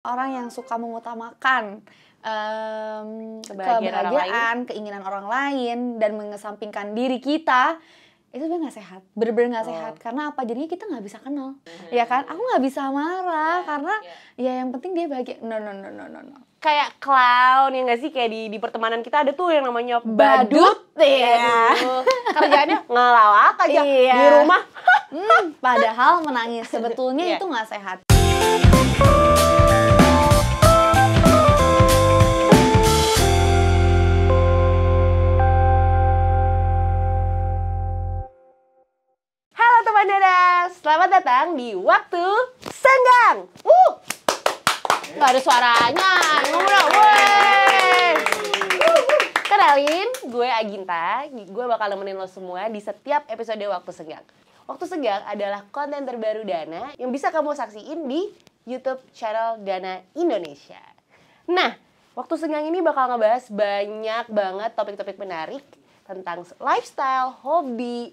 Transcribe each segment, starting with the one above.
Orang yang suka mengutamakan Kebahagiaan keinginan orang lain dan mengesampingkan diri kita, itu sebenarnya nggak sehat, bener-bener nggak sehat. Karena apa? Jadinya kita nggak bisa kenal, ya kan? Aku nggak bisa marah karena ya yang penting dia bahagia. No. Kayak clown ya nggak sih, kayak di pertemanan kita ada tuh yang namanya Badut, ya. Kerjaannya ngelawak aja Iya. di rumah. Padahal menangis sebetulnya itu nggak sehat. Halo teman dadas, selamat datang di Waktu Senggang. Gak ada suaranya, ngomong weh. Kenalin, gue Aginta. Gue bakal nemenin lo semua di setiap episode Waktu Senggang. Waktu Senggang adalah konten terbaru Dana yang bisa kamu saksiin di YouTube channel Dana Indonesia. Nah, Waktu Senggang ini bakal ngebahas banyak banget topik-topik menarik tentang lifestyle, hobi,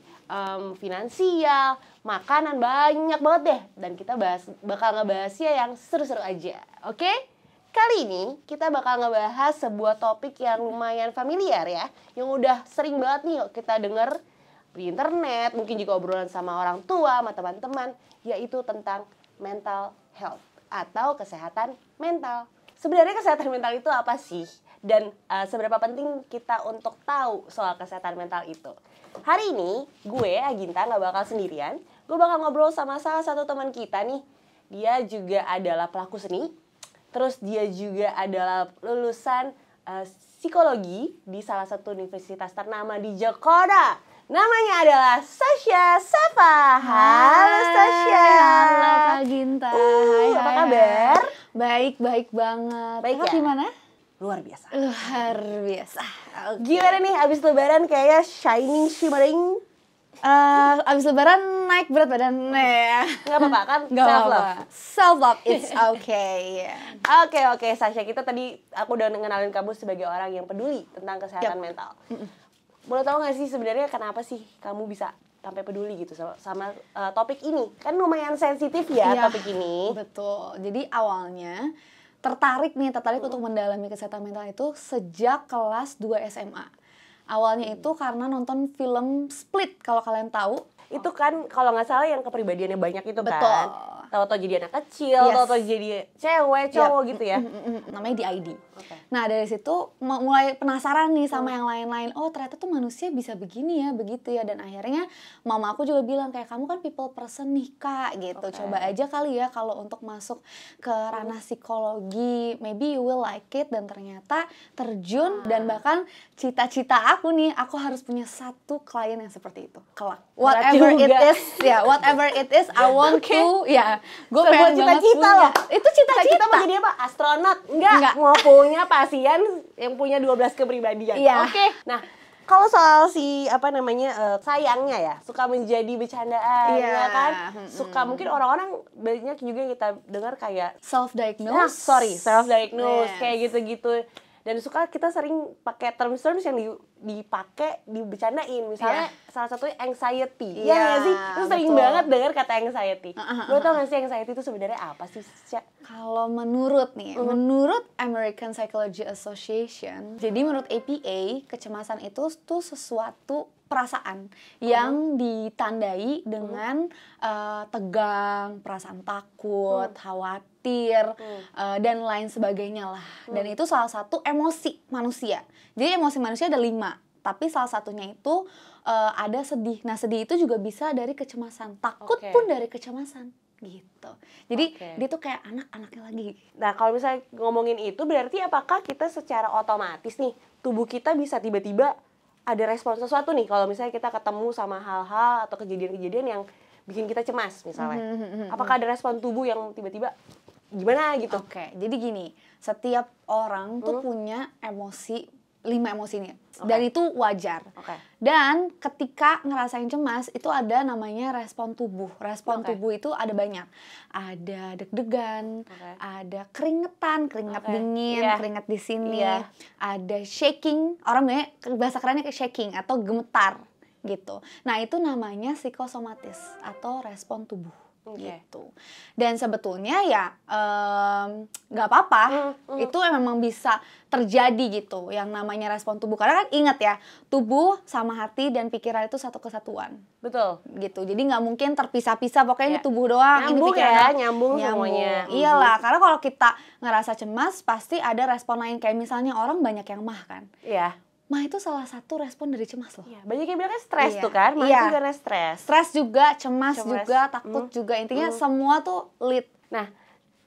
finansial, makanan, banyak banget deh. Dan kita bakal ngebahasnya yang seru-seru aja, oke? Kali ini kita bakal ngebahas sebuah topik yang lumayan familiar ya, yang udah sering banget nih kita denger di internet, mungkin juga obrolan sama orang tua, sama teman-teman, yaitu tentang mental health atau kesehatan mental. Sebenarnya kesehatan mental itu apa sih? Dan seberapa penting kita untuk tahu soal kesehatan mental itu? Hari ini gue, Aginta, gak bakal sendirian. Gue bakal ngobrol sama salah satu teman kita nih. Dia juga adalah pelaku seni. Terus dia juga adalah lulusan psikologi di salah satu universitas ternama di Jakarta. Namanya adalah Sasha Safa. Halo Sasha. Halo Kak Ginta. Hai, apa kabar? Baik banget. Baik ya? Gimana? Luar biasa. Luar biasa. Okay. Gimana nih abis lebaran kayaknya shining, shimmering? Abis lebaran naik berat badan ya. Nggak apa-apa kan? Self love, it's okay. Oke, Sasha, kita tadi aku udah ngenalin kamu sebagai orang yang peduli tentang kesehatan mental. Boleh tahu nggak sih sebenarnya kenapa sih kamu bisa sampai peduli gitu sama topik ini? Kan lumayan sensitif ya topik ini. Betul. Jadi awalnya tertarik untuk mendalami kesehatan mental itu sejak kelas 2 SMA. Awalnya itu karena nonton film Split, kalau kalian tahu. Itu kan kalau nggak salah yang kepribadiannya banyak itu kan. Betul. Tahu-tahu jadi anak kecil, tahu-tahu jadi cewek, cowok gitu ya. Namanya DID. Nah dari situ mulai penasaran nih sama yang lain-lain. Oh ternyata tuh manusia bisa begini ya, begitu ya. Dan akhirnya mama aku juga bilang kayak kamu kan people person nih Kak gitu. Coba aja kali ya kalau untuk masuk ke ranah psikologi, maybe you will like it. Dan ternyata terjun dan bahkan cita-cita aku nih, aku harus punya satu klien yang seperti itu kelak. Whatever it is, I want to gue pengen cita-cita loh. Itu cita-cita mau jadi apa? Astronot? Enggak. Mau punya pasien yang punya 12 kepribadian. Oke. Nah, kalau soal sayangnya ya, suka menjadi bercandaan ya kan? Suka mungkin orang-orang banyak juga yang kita dengar kayak self-diagnose. Self-diagnose kayak gitu-gitu. Dan suka kita sering pakai terms yang dipakai, dibercandain. Misalnya salah satunya anxiety. Iya nggak sih? Itu sering banget dengar kata anxiety. Lo tau nggak sih anxiety itu sebenarnya apa sih? Kalau menurut American Psychology Association, jadi menurut APA, kecemasan itu tuh sesuatu perasaan yang ditandai dengan tegang, perasaan takut, khawatir, dan lain sebagainya lah. Dan itu salah satu emosi manusia. Jadi emosi manusia ada 5, tapi salah satunya itu ada sedih. Nah sedih itu juga bisa dari kecemasan, takut pun dari kecemasan gitu. Jadi dia tuh kayak anak-anaknya lagi. Nah kalau misalnya ngomongin itu berarti apakah kita secara otomatis nih tubuh kita bisa tiba-tiba ada respon sesuatu nih kalau misalnya kita ketemu sama hal-hal atau kejadian-kejadian yang bikin kita cemas misalnya. Apakah ada respon tubuh yang tiba-tiba gimana gitu? Jadi gini, setiap orang tuh punya emosi, 5 emosi nih. Dan itu wajar. Dan ketika ngerasain cemas itu ada namanya respon tubuh. Respon tubuh itu ada banyak. Ada deg-degan, ada keringat dingin, keringat di sini, ada shaking. Orang bilangnya bahasa kerennya kayak shaking atau gemetar gitu. Nah, itu namanya psikosomatis atau respon tubuh. gitu. Dan sebetulnya ya nggak apa-apa, itu memang bisa terjadi gitu yang namanya respon tubuh. Karena kan ingat ya, tubuh sama hati dan pikiran itu satu kesatuan. Betul. Gitu. Jadi nggak mungkin terpisah-pisah, pokoknya ini tubuh doang, Nyambung ini pikiran ya, doang. nyambung semuanya. Iyalah, karena kalau kita ngerasa cemas pasti ada respon lain, kayak misalnya orang banyak yang mah kan. Iya. Mah itu salah satu respon dari cemas loh. Iya, banyak yang bilang kan stres Iya. tuh kan, mah Iya. itu karena stres. Stres juga, cemas juga, takut juga, intinya semua tuh lead. Nah,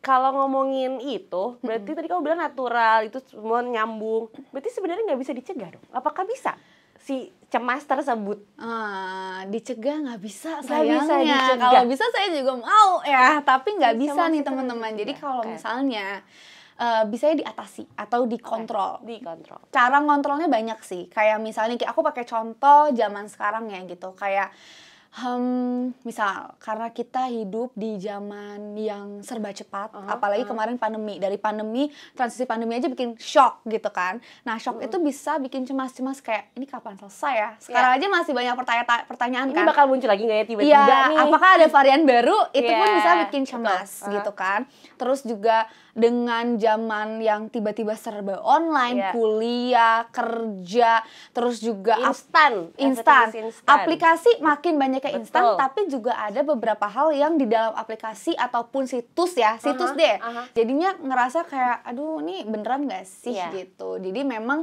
kalau ngomongin itu, berarti tadi kamu bilang natural, itu semua nyambung. Berarti sebenarnya nggak bisa dicegah dong? Apakah bisa si cemas tersebut? Dicegah nggak bisa Nggak bisa sayangnya. dicegah. Kalau bisa saya juga mau ya, tapi nggak bisa Cemas nih itu nggak teman-teman. bisa Jadi dicegah. kalau Oke. misalnya bisa diatasi atau dikontrol. Dikontrol. Cara ngontrolnya banyak sih. Kayak misalnya aku pakai contoh zaman sekarang ya gitu. Kayak misal karena kita hidup di zaman yang serba cepat, apalagi kemarin pandemi. Dari pandemi, transisi pandemi aja bikin shock gitu kan. Nah, shock itu bisa bikin cemas-cemas kayak ini kapan selesai ya? Sekarang aja masih banyak pertanyaan Ini kan. bakal muncul lagi nggak ya tiba-tiba Iya, nih? apakah ada varian baru? Itu pun Iya, bisa bikin cemas betul. gitu kan. Terus juga dengan zaman yang tiba-tiba serba online, Iya. kuliah, kerja, terus juga Instan. instan. Everything is instan. Aplikasi makin banyaknya instan, Betul. tapi juga ada beberapa hal yang di dalam aplikasi ataupun situs ya, situs deh. Jadinya ngerasa kayak, aduh ini beneran gak sih Iya. gitu. Jadi memang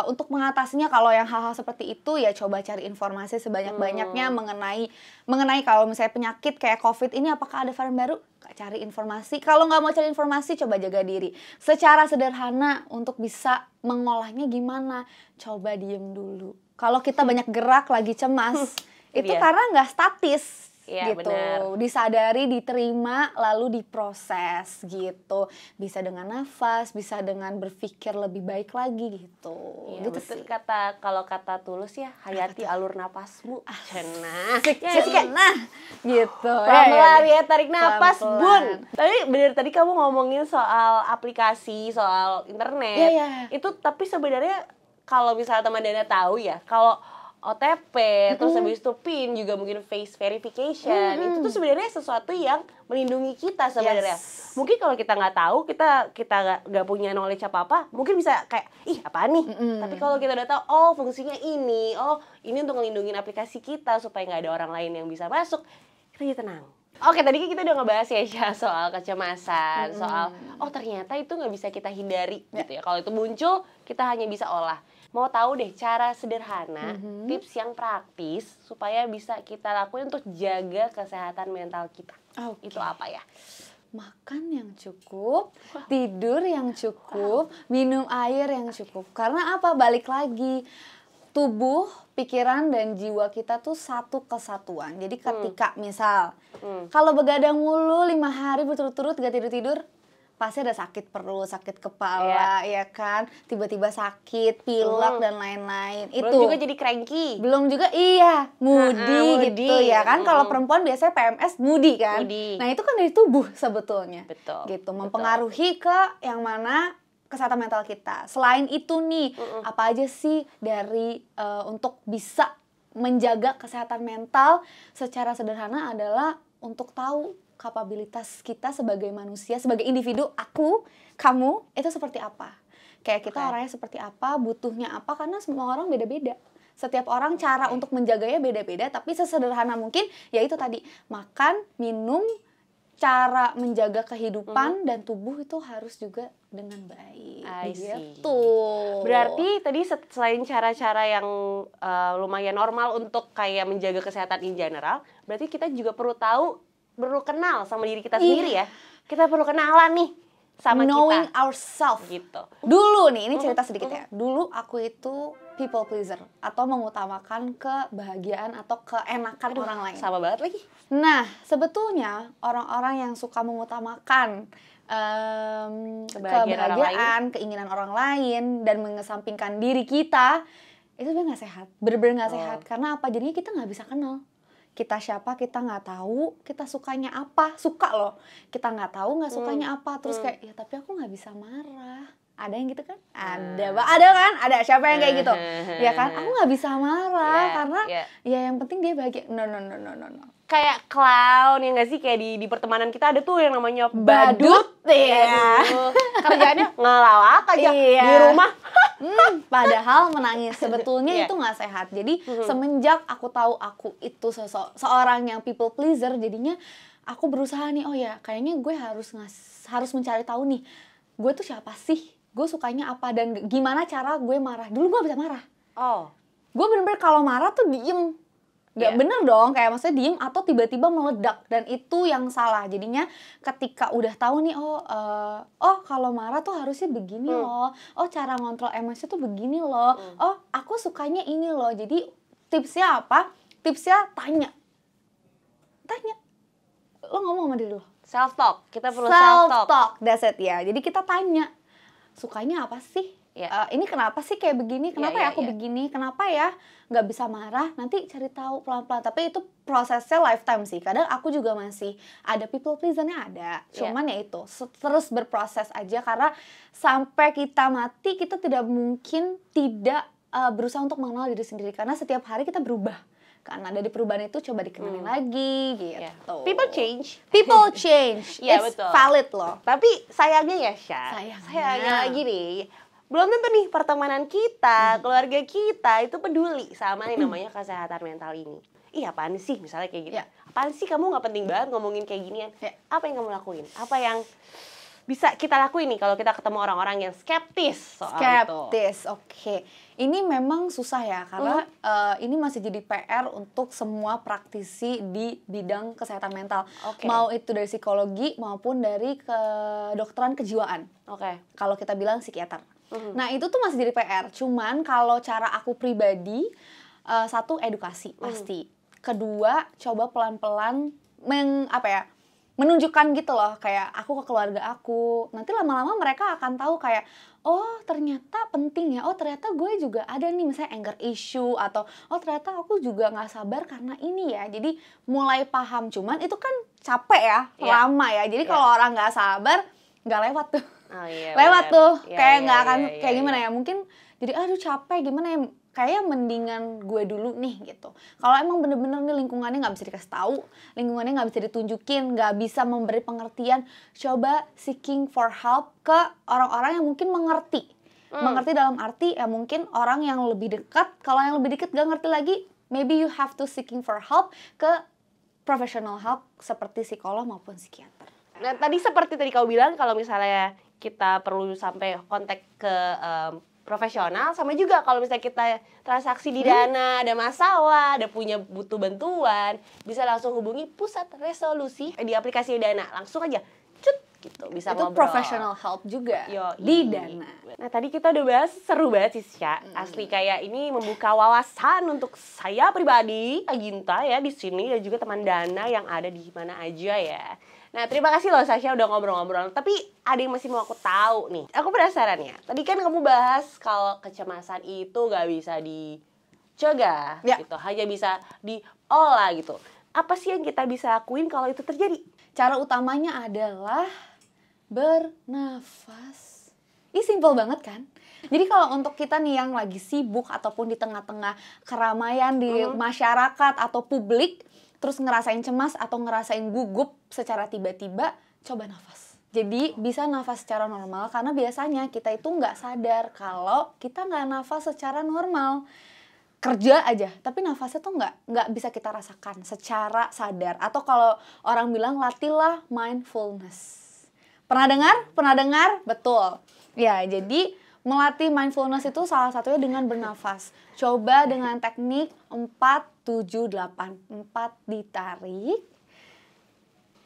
untuk mengatasinya kalau yang hal-hal seperti itu ya coba cari informasi sebanyak-banyaknya mengenai kalau misalnya penyakit kayak COVID ini apakah ada varian baru, cari informasi. Kalau nggak mau cari informasi coba jaga diri. Secara sederhana untuk bisa mengolahnya gimana, coba diem dulu. Kalau kita banyak gerak lagi cemas itu Iya. karena nggak statis. Iya, gitu, benar. disadari, diterima, lalu diproses gitu. Bisa dengan nafas, bisa dengan berpikir lebih baik lagi gitu. Iya, Gitu betul. sih. Kalau kata Tulus ya, hayati alur napasmu. Cenah. Asik, Ya, sih, Kak. nah, gitu. Pelan-pelan ya, tarik napas, Pelan-pelan. Bun. Tapi bener tadi kamu ngomongin soal aplikasi, soal internet. Iya, iya. Itu tapi sebenarnya kalau misalnya teman Dana tahu ya, kalau OTP, terus habis itu PIN juga mungkin face verification, itu tuh sebenarnya sesuatu yang melindungi kita sebenarnya. Yes. Mungkin kalau kita nggak tahu, kita nggak punya knowledge apa-apa, mungkin bisa kayak, ih apaan nih? Tapi kalau kita udah tahu, oh fungsinya ini untuk ngelindungin aplikasi kita supaya nggak ada orang lain yang bisa masuk, kita jadi tenang. Oke, tadi kita udah ngebahas ya Syah, soal kecemasan, soal ternyata itu nggak bisa kita hindari gitu ya. Kalau itu muncul, kita hanya bisa olah. Mau tahu deh cara sederhana, tips yang praktis supaya bisa kita lakuin untuk jaga kesehatan mental kita. Oke. Itu apa ya? Makan yang cukup, tidur yang cukup, minum air yang cukup. Karena apa? Balik lagi, tubuh, pikiran, dan jiwa kita tuh satu kesatuan. Jadi ketika misal, kalau begadang mulu 5 hari berturut-turut gak tidur-tidur, pasti ada sakit perut, sakit kepala, ya kan? Tiba-tiba sakit, pilek, dan lain-lain. Belum juga jadi cranky. Belum juga, iya, moody gitu moody. ya kan. Kalau perempuan biasanya PMS moody kan. Moody. Nah itu kan dari tubuh sebetulnya. Betul. Gitu, mempengaruhi ke yang mana kesehatan mental kita. Selain itu nih, apa aja sih dari untuk bisa menjaga kesehatan mental secara sederhana adalah untuk tahu kapabilitas kita sebagai manusia, sebagai individu, aku, kamu, itu seperti apa. Kayak kita orangnya seperti apa, butuhnya apa, karena semua orang beda-beda. Setiap orang cara untuk menjaganya beda-beda, tapi sesederhana mungkin, ya itu tadi, makan, minum, cara menjaga kehidupan dan tubuh itu harus juga dengan baik. I see. Gitu. Berarti tadi selain cara-cara yang lumayan normal untuk kayak menjaga kesehatan in general, berarti kita juga perlu kenal sama diri kita sendiri ya. Kita perlu kenalan nih sama knowing kita. ourselves. Gitu. Dulu nih, ini cerita sedikit ya. Dulu aku itu people pleaser atau mengutamakan kebahagiaan atau keenakan orang lain. Sama banget lagi. Nah, sebetulnya orang-orang yang suka mengutamakan kebahagiaan, keinginan orang lain, dan mengesampingkan diri kita, itu sebenarnya nggak sehat. Bener-bener nggak sehat. Karena apa? Jadinya kita nggak bisa kenal. kita siapa kita nggak tahu, kita sukanya apa, suka loh, kita nggak tahu nggak sukanya apa, terus kayak ya tapi aku nggak bisa marah. Ada yang gitu kan? Ada kan? Ada siapa yang kayak gitu? Ya kan? Aku nggak bisa marah karena ya yang penting dia bahagia. No. Kayak clown ya nggak sih, kayak di pertemanan kita ada tuh yang namanya badut. Iya. Kerjaannya ngelawak aja di rumah. Padahal menangis sebetulnya itu nggak sehat. Jadi semenjak aku tahu aku itu seorang yang people pleaser, jadinya aku berusaha nih, oh ya kayaknya gue harus mencari tahu nih, gue tuh siapa sih, gue sukanya apa, dan gimana cara gue marah. Dulu gue bisa marah. Gue bener-bener kalau marah tuh diem. Gak bener dong, kayak maksudnya diem atau tiba-tiba meledak, dan itu yang salah. Jadinya ketika udah tahu nih, oh kalau marah tuh harusnya begini loh, oh cara ngontrol emosi tuh begini loh, oh aku sukanya ini loh. Jadi tipsnya apa? Tipsnya tanya, lo ngomong sama diri lo. Self talk, kita perlu self talk. That's it ya. Jadi kita tanya, sukanya apa sih? Ini kenapa sih kayak begini? Kenapa ya aku begini? Kenapa ya nggak bisa marah? Nanti cari tahu pelan-pelan. Tapi itu prosesnya lifetime sih. Kadang aku juga masih ada people pleaser-nya ada. Cuman ya itu terus berproses aja, karena sampai kita mati kita tidak mungkin tidak berusaha untuk mengenal diri sendiri, karena setiap hari kita berubah. Karena dari perubahan itu coba dikenalin lagi gitu. People change. It's betul. Valid loh. Tapi sayangnya ya Syah, sayangnya lagi nih, belum tentu nih pertemanan kita, keluarga kita itu peduli sama yang namanya kesehatan mental ini. Ih apaan sih misalnya kayak gitu. Apaan sih kamu nggak penting banget ngomongin kayak ginian. Apa yang kamu lakuin? Apa yang bisa kita lakuin nih kalau kita ketemu orang-orang yang skeptis soal itu? Oke. Ini memang susah ya, karena ini masih jadi PR untuk semua praktisi di bidang kesehatan mental. Mau itu dari psikologi maupun dari kedokteran kejiwaan. Kalau kita bilang psikiater. Nah itu tuh masih jadi PR. Cuman kalau cara aku pribadi, satu edukasi pasti. Kedua coba pelan-pelan menunjukkan gitu loh, kayak aku ke keluarga aku. Nanti lama-lama mereka akan tahu kayak, oh ternyata penting ya, oh ternyata gue juga ada nih misalnya anger issue, atau oh ternyata aku juga nggak sabar karena ini ya. Jadi mulai paham. Cuman itu kan capek ya, lama ya. Jadi kalau orang nggak sabar, nggak lewat tuh. Kayak nggak akan kayak gimana ya, mungkin jadi aduh capek gimana ya, kayak mendingan gue dulu nih gitu. Kalau emang bener-bener nih lingkungannya nggak bisa dikasih tahu, lingkungannya nggak bisa ditunjukin, nggak bisa memberi pengertian, coba seeking for help ke orang-orang yang mungkin mengerti. Mengerti dalam arti ya mungkin orang yang lebih dekat. Kalau yang lebih dekat gak ngerti lagi, maybe you have to seeking for help ke professional help seperti psikolog maupun psikiater. Nah tadi seperti tadi kau bilang, kalau misalnya kita perlu sampai kontak ke profesional, sama juga kalau misalnya kita transaksi di Dana, ada masalah, butuh bantuan, bisa langsung hubungi pusat resolusi di aplikasi Dana, langsung aja cut gitu bisa itu ngobrol. Professional help juga di Dana. Nah tadi kita udah bahas, seru banget sih Syah. Asli kayak ini membuka wawasan untuk saya pribadi, Aginta ya di sini, dan juga teman Dana yang ada di mana aja ya. Nah, terima kasih loh Sasha udah ngobrol-ngobrol. Tapi ada yang masih mau aku tahu nih. Aku penasaran ya. Tadi kan kamu bahas kalau kecemasan itu gak bisa dicegah gitu. Hanya bisa diolah gitu. Apa sih yang kita bisa lakuin kalau itu terjadi? Cara utamanya adalah bernafas. Ini simple banget kan? Jadi kalau untuk kita nih yang lagi sibuk ataupun di tengah-tengah keramaian di masyarakat atau publik, terus ngerasain cemas atau ngerasain gugup secara tiba-tiba, coba nafas. Jadi bisa nafas secara normal, karena biasanya kita itu nggak sadar kalau kita nggak nafas secara normal. Kerja aja, tapi nafasnya tuh nggak bisa kita rasakan secara sadar. Atau kalau orang bilang latihlah mindfulness. Pernah dengar? Betul. Ya, jadi melatih mindfulness itu salah satunya dengan bernafas. Coba dengan teknik 4-7-8. 4 ditarik.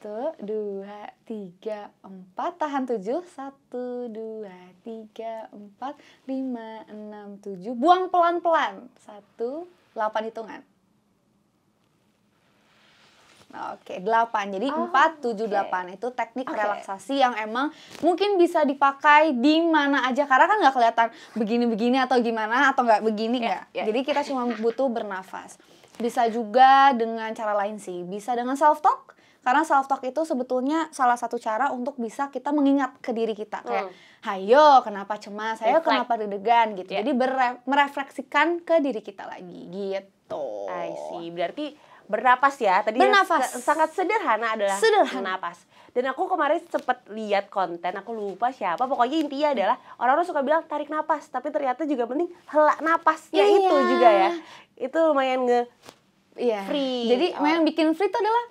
1, 2, 3, 4. Tahan 7. 1, 2, 3, 4, 5, 6, 7. Buang pelan-pelan. 1, 8 hitungan. Oke, 8. Jadi 4, 7, 8 itu teknik relaksasi yang emang mungkin bisa dipakai di mana aja, karena kan nggak kelihatan begini-begini atau gimana atau nggak begini nggak. Jadi kita cuma butuh bernafas. Bisa juga dengan cara lain sih. Bisa dengan self talk. Karena self talk itu sebetulnya salah satu cara untuk bisa kita mengingat ke diri kita kayak, hayo kenapa cemas, hayo kenapa deg-degan gitu. Jadi merefleksikan ke diri kita lagi gitu. I see. Berarti bernapas ya. Tadi Bernafas. sangat sederhana adalah bernapas. Dan aku kemarin sempat lihat konten, aku lupa siapa. Pokoknya intinya adalah orang-orang suka bilang tarik napas, tapi ternyata juga penting hela napasnya itu juga ya. Itu lumayan free. Jadi yang bikin free itu adalah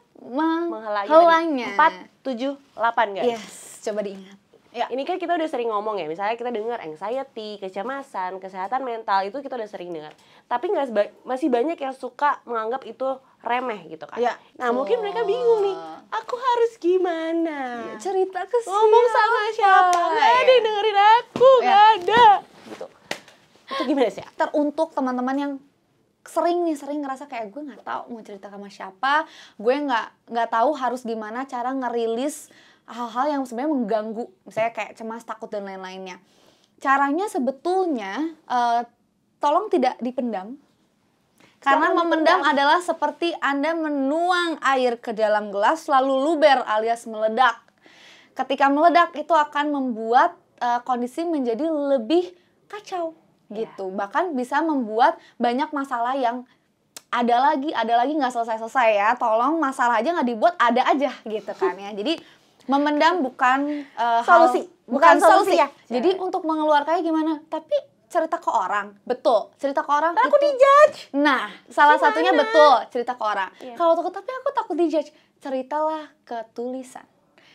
menghelanya. 4, 7, 8 guys. Yes, coba diingat. Ya, ini kan kita udah sering ngomong ya, misalnya kita dengar anxiety, kecemasan, kesehatan mental, itu kita udah sering dengar. Tapi masih banyak yang suka menganggap itu remeh gitu kan. Ya. Nah, mungkin mereka bingung nih, aku harus gimana? Ya, cerita ke siapa? Ngomong sama siapa? Gak ada yang dengerin aku, gak ada. Gitu. Itu gimana sih? Teruntuk teman-teman yang sering ngerasa kayak gue nggak tahu mau cerita sama siapa, gue nggak tahu harus gimana cara ngerilis hal-hal yang sebenarnya mengganggu, misalnya kayak cemas, takut dan lain-lainnya. Caranya sebetulnya tolong tidak dipendam. Karena memendam adalah seperti Anda menuang air ke dalam gelas lalu luber alias meledak. Ketika meledak itu akan membuat kondisi menjadi lebih kacau gitu. Bahkan bisa membuat banyak masalah yang ada lagi nggak selesai-selesai ya. Tolong masalah aja nggak dibuat, ada aja gitu kan ya. Jadi memendam bukan bukan solusi ya. Jadi untuk mengeluarkannya gimana? Tapi cerita ke orang, betul. Cerita ke orang. Aku dijudge. Nah, salah satunya betul cerita ke orang. Kalau takut, tapi aku takut dijudge. Ceritalah ke tulisan.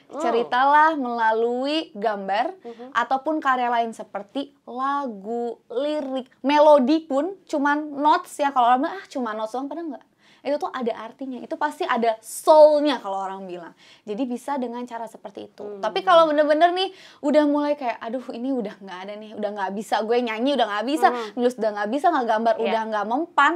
Ceritalah melalui gambar ataupun karya lain seperti lagu, lirik, melodi pun cuman notes ya. Kalau orang bilang cuma notes doang, padahal enggak. Itu tuh ada artinya, itu pasti ada soul-nya kalau orang bilang. Jadi bisa dengan cara seperti itu. Tapi kalau bener-bener nih udah mulai kayak aduh ini udah nggak ada nih, udah nggak bisa gue nyanyi, udah nggak bisa, nulis udah nggak bisa, nggak gambar udah nggak mempan,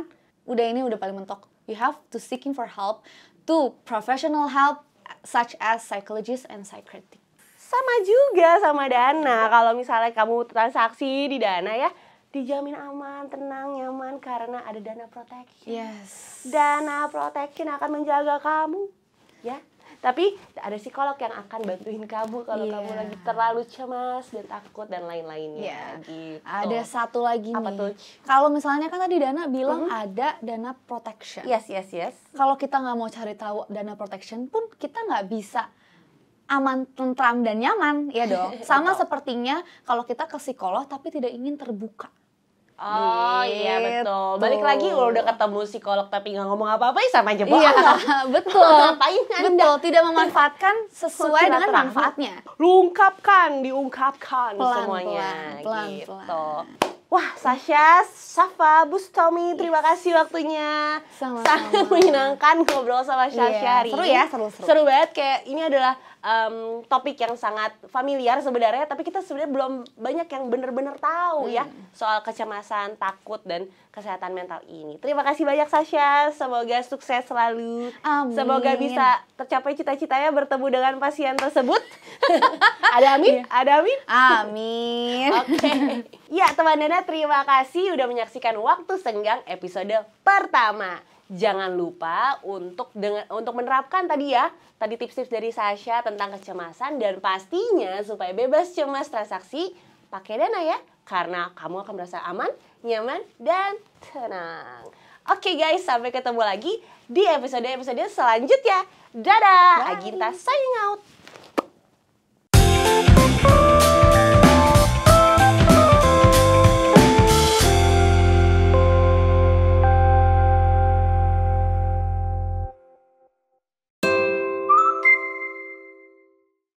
udah ini udah paling mentok. You have to seeking for help, to professional help such as psychologist and psychiatrist. Sama juga sama Dana. Kalau misalnya kamu transaksi di Dana ya, dijamin aman, tenang, nyaman karena ada Dana Protection. Yes. Dana Protection akan menjaga kamu, ya. Tapi ada psikolog yang akan bantuin kamu kalau kamu lagi terlalu cemas dan takut dan lain-lainnya. Gitu. Ada satu lagi apa nih. Tuh? Kalau misalnya kan tadi Dana bilang ada Dana Protection. Yes. Kalau kita nggak mau cari tahu Dana Protection pun kita nggak bisa aman, tentram, dan nyaman, ya dong. Sama sepertinya kalau kita ke psikolog tapi tidak ingin terbuka. Oh iya Gitu. betul. Balik lagi udah ketemu psikolog tapi nggak ngomong apa-apa ya sama aja bohong. Iya, betul. Ngapain Anda? Betul, tidak memanfaatkan sesuai dengan Silaturahmi. manfaatnya. Diungkapkan semuanya. Pelan. Gitu. Wah, Sasha, Safa, Bustomi, terima kasih waktunya. Sama-sama. Sangat menyenangkan ngobrol sama Sasha hari seru ini. ya, seru. Seru banget, kayak ini adalah topik yang sangat familiar sebenarnya, tapi kita sebenarnya belum banyak yang benar-benar tahu ya soal kecemasan, takut, dan kesehatan mental ini. Terima kasih banyak Sasha, semoga sukses selalu. Amin. Semoga bisa tercapai cita-citanya bertemu dengan pasien tersebut. Ada amin? Ada amin? Amin. Oke. Ya, teman Dana, terima kasih udah menyaksikan Waktu Senggang episode pertama. Jangan lupa untuk menerapkan tadi tips-tips dari Sasha tentang kecemasan, dan pastinya supaya bebas cemas transaksi pakai Dana ya, karena kamu akan merasa aman, nyaman, dan tenang. Oke guys, sampai ketemu lagi di episode-episode selanjutnya. Dadah. Bye. Aginta signing out.